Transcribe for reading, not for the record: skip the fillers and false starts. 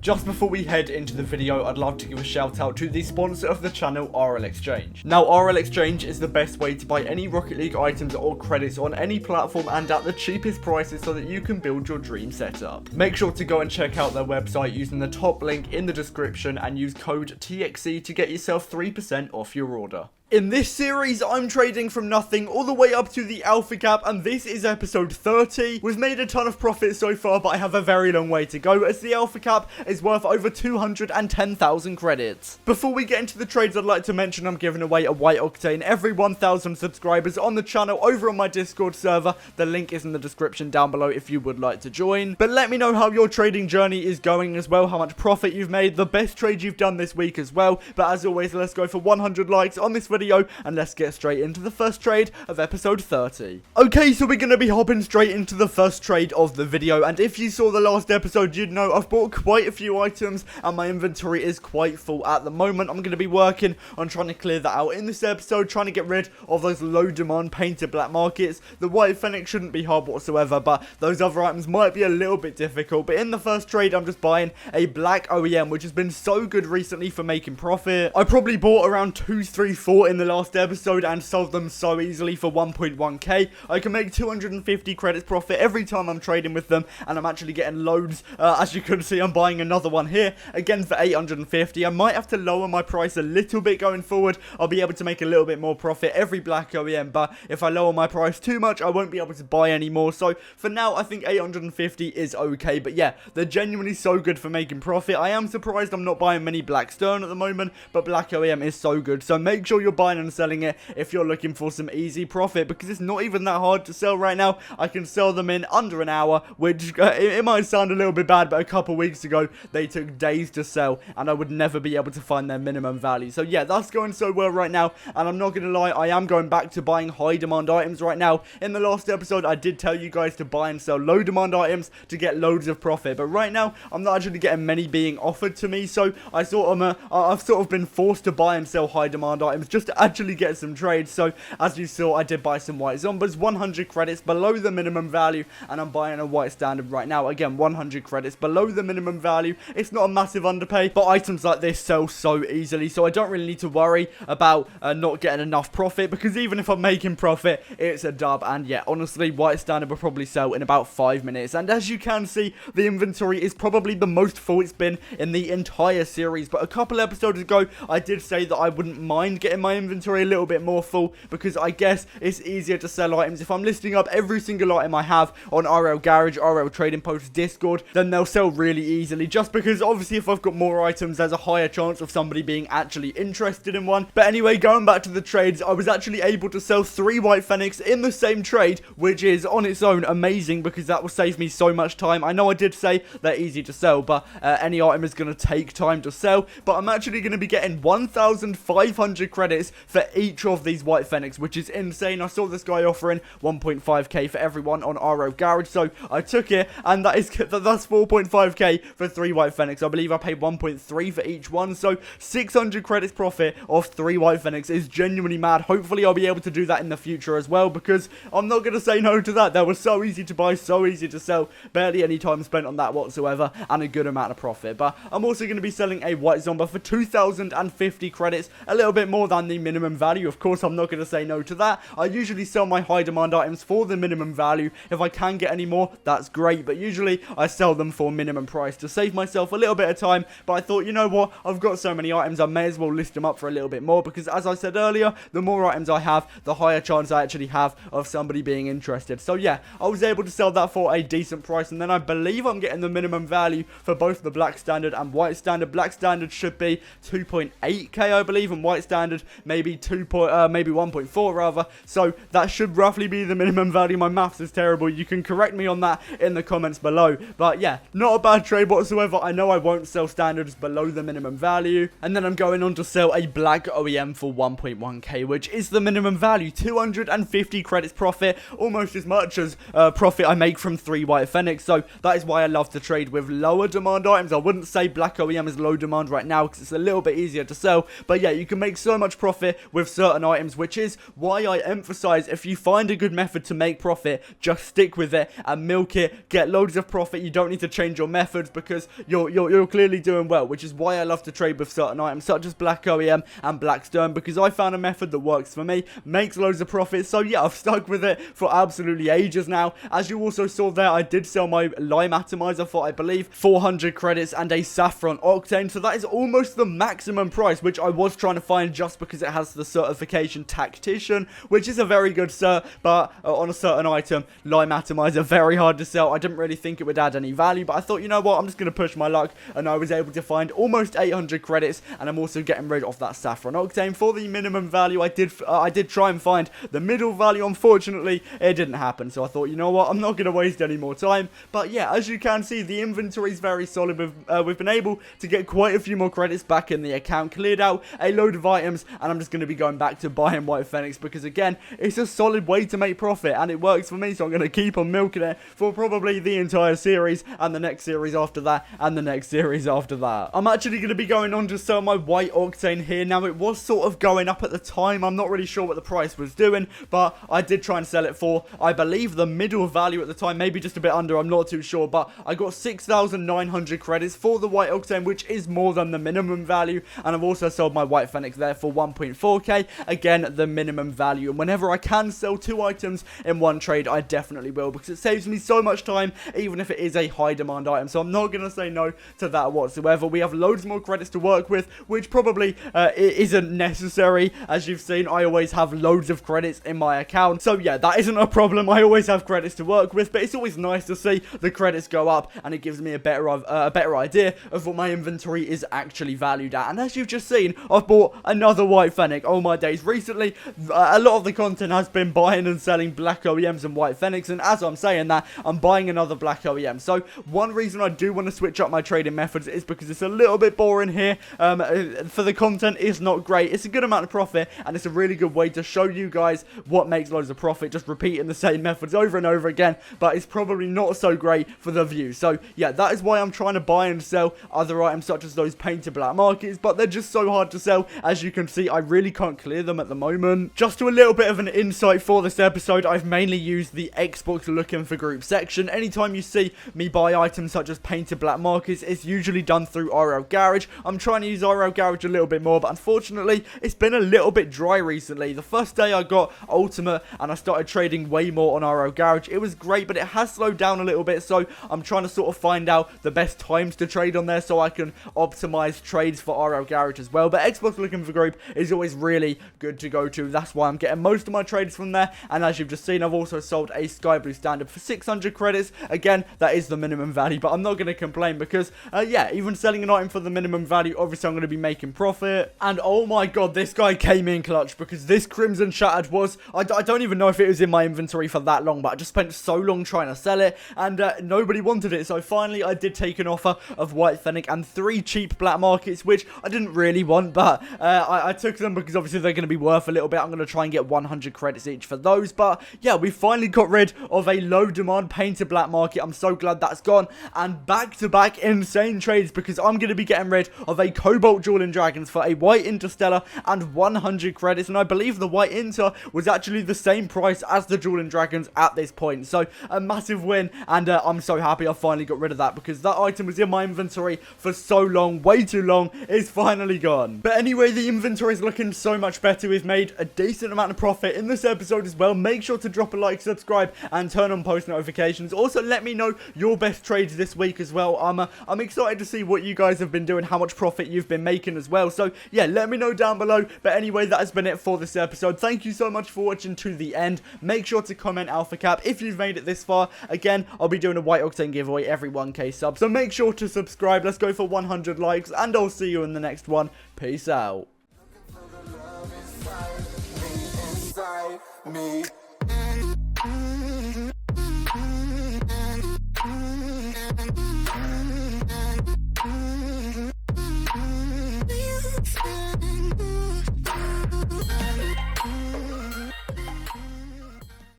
Just before we head into the video, I'd love to give a shout out to the sponsor of the channel, RL Exchange. Now, RL Exchange is the best way to buy any Rocket League items or credits on any platform and at the cheapest prices so that you can build your dream setup. Make sure to go and check out their website using the top link in the description and use code TXE to get yourself 3% off your order. In this series, I'm trading from nothing all the way up to the alpha cap, and this is episode 30. We've made a ton of profit so far, but I have a very long way to go, as the alpha cap is worth over 210,000 credits. Before we get into the trades, I'd like to mention I'm giving away a white octane every 1,000 subscribers on the channel over on my Discord server. The link is in the description down below if you would like to join. But let me know how your trading journey is going as well, how much profit you've made, the best trade you've done this week as well. But as always, let's go for 100 likes on this video, and let's get straight into the first trade of episode 30. Okay, so we're going to be hopping straight into the first trade of the video, and if you saw the last episode, you'd know I've bought quite a few items, and my inventory is quite full at the moment. I'm going to be working on trying to clear that out in this episode, trying to get rid of those low demand painted black markets. The white fennec shouldn't be hard whatsoever, but those other items might be a little bit difficult. But in the first trade, I'm just buying a black OEM, which has been so good recently for making profit. I probably bought around 2, 3, 4 in the last episode and sold them so easily for 1.1k. I can make 250 credits profit every time I'm trading with them, and I'm actually getting loads. As you can see, I'm buying another one here again for 850. I might have to lower my price a little bit going forward. I'll be able to make a little bit more profit every black OEM, but if I lower my price too much, I won't be able to buy any more. So for now, I think 850 is okay. But yeah, they're genuinely so good for making profit. I am surprised I'm not buying many black stone at the moment, but black OEM is so good. So make sure you're buying and selling it if you're looking for some easy profit, because it's not even that hard to sell right now. I can sell them in under an hour, which it might sound a little bit bad, but a couple weeks ago they took days to sell and I would never be able to find their minimum value. So yeah, that's going so well right now, and I'm not gonna lie, I am going back to buying high demand items right now. In the last episode, I did tell you guys to buy and sell low demand items to get loads of profit, but right now I'm not actually getting many being offered to me, so I've sort of been forced to buy and sell high demand items just to actually get some trades. So as you saw, I did buy some white zombies, 100 credits below the minimum value, and I'm buying a white standard right now, again 100 credits below the minimum value. It's not a massive underpay, but items like this sell so easily, so I don't really need to worry about not getting enough profit, because even if I'm making profit, it's a dub. And yeah, honestly, white standard will probably sell in about 5 minutes, and as you can see, the inventory is probably the most full it's been in the entire series. But a couple episodes ago, I did say that I wouldn't mind getting my inventory a little bit more full, because I guess it's easier to sell items. If I'm listing up every single item I have on RL Garage, RL Trading Post, Discord, then they'll sell really easily, just because obviously if I've got more items, there's a higher chance of somebody being actually interested in one. But anyway, going back to the trades, I was actually able to sell 3 white fennecs in the same trade, which is on its own amazing, because that will save me so much time. I know I did say they're easy to sell, but any item is going to take time to sell. But I'm actually going to be getting 1,500 credits for each of these white fennecs, which is insane. I saw this guy offering 1.5k for everyone on RO Garage, so I took it, and that's 4.5k for 3 white fennecs. I believe I paid 1.3 for each one, so 600 credits profit off 3 white fennecs is genuinely mad. Hopefully I'll be able to do that in the future as well, because I'm not going to say no to that. That was so easy to buy, so easy to sell, barely any time spent on that whatsoever, and a good amount of profit. But I'm also going to be selling a white zombie for 2,050 credits, a little bit more than the minimum value. Of course, I'm not going to say no to that. I usually sell my high demand items for the minimum value. If I can get any more, that's great, but usually I sell them for minimum price to save myself a little bit of time. But I thought, you know what, I've got so many items, I may as well list them up for a little bit more, because as I said earlier, the more items I have, the higher chance I actually have of somebody being interested. So yeah, I was able to sell that for a decent price, and then I believe I'm getting the minimum value for both the black standard and white standard. Black standard should be 2.8k, I believe, and white standard maybe 1.4 rather. So that should roughly be the minimum value. My maths is terrible. You can correct me on that in the comments below. But yeah, not a bad trade whatsoever. I know I won't sell standards below the minimum value. And then I'm going on to sell a black OEM for 1.1k, which is the minimum value. 250 credits profit, almost as much as profit I make from 3 white fennecs. So that is why I love to trade with lower demand items. I wouldn't say black OEM is low demand right now, because it's a little bit easier to sell. But yeah, you can make so much profit profit with certain items, which is why I emphasize if you find a good method to make profit, just stick with it and milk it, get loads of profit. You don't need to change your methods because you're clearly doing well, which is why I love to trade with certain items such as Black OEM and Black Stone, because I found a method that works for me, makes loads of profit. So yeah, I've stuck with it for absolutely ages now. As you also saw there, I did sell my Lime Atomizer for, I believe, 400 credits and a Saffron Octane, so that is almost the maximum price, which I was trying to find just because it has the certification Tactician, which is a very good cert, but on a certain item, Lime Atomizer, very hard to sell. I didn't really think it would add any value, but I thought, you know what, I'm just going to push my luck, and I was able to find almost 800 credits, and I'm also getting rid of that Saffron Octane for the minimum value. I did try and find the middle value. Unfortunately, it didn't happen, so I thought, you know what, I'm not going to waste any more time. But yeah, as you can see, the inventory is very solid. We've been able to get quite a few more credits back in the account, cleared out a load of items, and I'm just going to be going back to buying White Phoenix because, again, it's a solid way to make profit, and it works for me, so I'm going to keep on milking it for probably the entire series, and the next series after that, and the next series after that. I'm actually going to be going on to sell my White Octane here. Now, it was sort of going up at the time. I'm not really sure what the price was doing, but I did try and sell it for, I believe, the middle value at the time, maybe just a bit under, I'm not too sure, but I got 6,900 credits for the White Octane, which is more than the minimum value, and I've also sold my White Phoenix there for 1.4k, again, the minimum value, and whenever I can sell 2 items in one trade, I definitely will, because it saves me so much time, even if it is a high demand item, so I'm not going to say no to that whatsoever. We have loads more credits to work with, which probably isn't necessary. As you've seen, I always have loads of credits in my account, so yeah, that isn't a problem. I always have credits to work with, but it's always nice to see the credits go up, and it gives me a better idea of what my inventory is actually valued at. And as you've just seen, I've bought another White Phoenix. Oh my days, recently a lot of the content has been buying and selling Black OEMs and White Phoenix, and as I'm saying that, I'm buying another Black OEM. So one reason I do want to switch up my trading methods is because it's a little bit boring here. For the content, it's not great. It's a good amount of profit, and it's a really good way to show you guys what makes loads of profit, just repeating the same methods over and over again, but it's probably not so great for the views. So yeah, that is why I'm trying to buy and sell other items such as those painted black markets, but they're just so hard to sell. As you can see, I really can't clear them at the moment. Just to a little bit of an insight for this episode, I've mainly used the Xbox looking for group section. Anytime you see me buy items such as painted black markets, it's usually done through RL Garage. I'm trying to use RL Garage a little bit more, but unfortunately, it's been a little bit dry recently. The first day I got Ultimate and I started trading way more on RL Garage, it was great, but it has slowed down a little bit, so I'm trying to sort of find out the best times to trade on there so I can optimize trades for RL Garage as well. But Xbox looking for group is always really good to go to. That's why I'm getting most of my trades from there. And as you've just seen, I've also sold a Sky Blue Standard for 600 credits. Again, that is the minimum value, but I'm not going to complain because, yeah, even selling an item for the minimum value, obviously I'm going to be making profit. And oh my god, this guy came in clutch because this Crimson Shattered was, I don't even know if it was in my inventory for that long, but I just spent so long trying to sell it, and nobody wanted it. So finally, I did take an offer of White Phoenix and 3 cheap black markets, which I didn't really want, but I took them because obviously they're going to be worth a little bit. I'm going to try and get 100 credits each for those. But yeah, we finally got rid of a low demand painted black market. I'm so glad that's gone. And back-to-back insane trades because I'm going to be getting rid of a Cobalt Dueling Dragons for a White Interstellar and 100 credits. And I believe the White Inter was actually the same price as the Dueling Dragons at this point. So a massive win, and I'm so happy I finally got rid of that because that item was in my inventory for so long, way too long. It's finally gone. But anyway, the inventory is looking so much better. We've made a decent amount of profit in this episode as well. Make sure to drop a like, subscribe, and turn on post notifications. Also, let me know your best trades this week as well. I'm excited to see what you guys have been doing, how much profit you've been making as well. So yeah, let me know down below. But anyway, that has been it for this episode. Thank you so much for watching to the end. Make sure to comment Alpha Cap if you've made it this far. Again, I'll be doing a White Octane giveaway every 1k sub, so make sure to subscribe. Let's go for 100 likes, and I'll see you in the next one. Peace out. Me